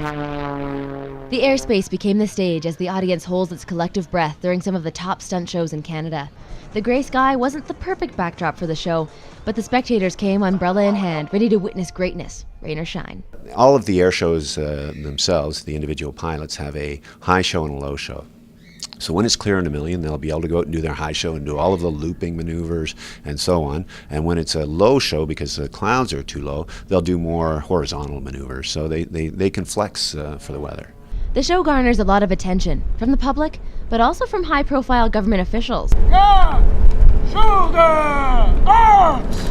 The airspace became the stage as the audience holds its collective breath during some of the top stunt shows in Canada. The grey sky wasn't the perfect backdrop for the show, but the spectators came umbrella in hand, ready to witness greatness, rain or shine. All of the air shows themselves, the individual pilots, have a high show and a low show. So when it's clear in a million, they'll be able to go out and do their high show and do all of the looping maneuvers and so on. And when it's a low show, because the clouds are too low, they'll do more horizontal maneuvers. So they can flex for the weather. The show garners a lot of attention from the public, but also from high-profile government officials. Gun! Shoulder! Arms!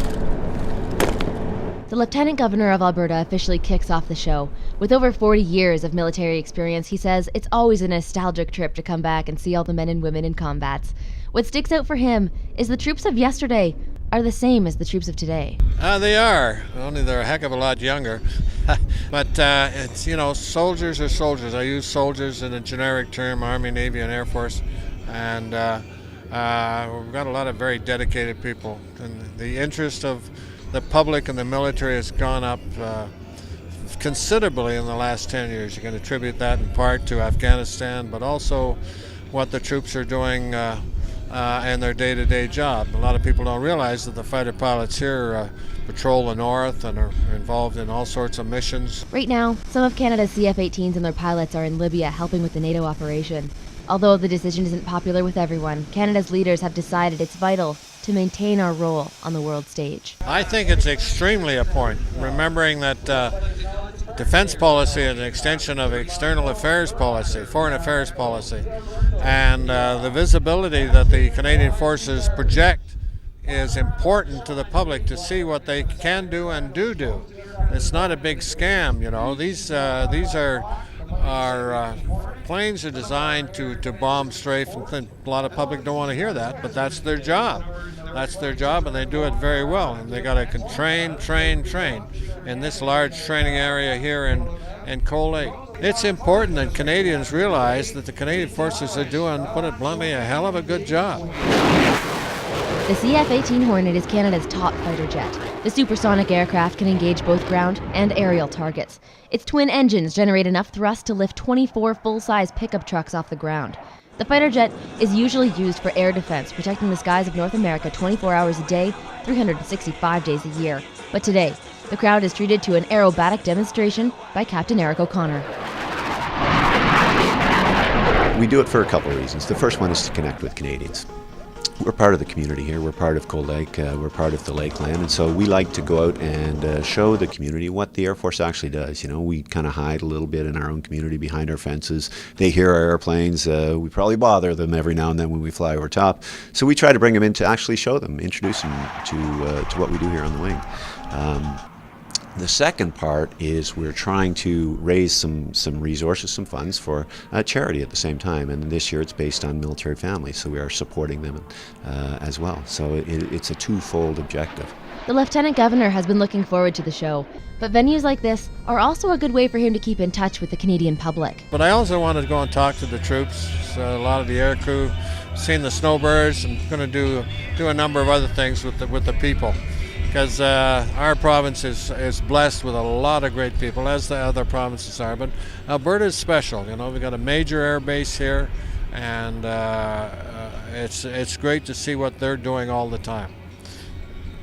The Lieutenant Governor of Alberta officially kicks off the show. With over 40 years of military experience, he says it's always a nostalgic trip to come back and see all the men and women in combats. What sticks out for him is the troops of yesterday are the same as the troops of today. They are, only they're a heck of a lot younger. But it's, soldiers are soldiers. I use soldiers in a generic term, Army, Navy, and Air Force. And we've got a lot of very dedicated people. And the interest of the public and the military has gone up considerably in the last 10 years. You can attribute that in part to Afghanistan, but also what the troops are doing in their day-to-day job. A lot of people don't realize that the fighter pilots here patrol the north and are involved in all sorts of missions. Right now, some of Canada's CF-18s and their pilots are in Libya helping with the NATO operation. Although the decision isn't popular with everyone, Canada's leaders have decided it's vital to maintain our role on the world stage. I think it's extremely important, remembering that defense policy is an extension of external affairs policy, foreign affairs policy, and the visibility that the Canadian forces project is important to the public to see what they can do and do. It's not a big scam, These are planes are designed to bomb, strafe, and a lot of public don't want to hear that, but that's their job. That's their job, and they do it very well. And they got to train in this large training area here in Cold Lake. It's important that Canadians realize that the Canadian forces are doing, put it bluntly, a hell of a good job. The CF-18 Hornet is Canada's top fighter jet. The supersonic aircraft can engage both ground and aerial targets. Its twin engines generate enough thrust to lift 24 full-size pickup trucks off the ground. The fighter jet is usually used for air defense, protecting the skies of North America 24 hours a day, 365 days a year. But today, the crowd is treated to an aerobatic demonstration by Captain Eric O'Connor. We do it for a couple of reasons. The first one is to connect with Canadians. We're part of the community here. We're part of Cold Lake. We're part of the Lakeland. And so we like to go out and show the community what the Air Force actually does. We kind of hide a little bit in our own community behind our fences. They hear our airplanes. We probably bother them every now and then when we fly over top. So we try to bring them in to actually show them, introduce them to what we do here on the wing. The second part is we're trying to raise some resources, some funds for charity at the same time. And this year it's based on military families, so we are supporting them as well. So it's a twofold objective. The Lieutenant Governor has been looking forward to the show, but venues like this are also a good way for him to keep in touch with the Canadian public. But I also wanted to go and talk to the troops, so a lot of the air crew, seen the snowbirds, and going to do a number of other things with the people. Because our province is blessed with a lot of great people, as the other provinces are. But Alberta is special. We've got a major air base here, and it's great to see what they're doing all the time.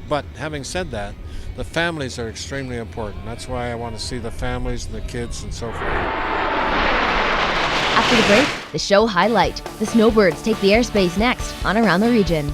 But having said that, the families are extremely important. That's why I want to see the families and the kids and so forth. After the break, the show highlight. The Snowbirds take the airspace next on Around the Region.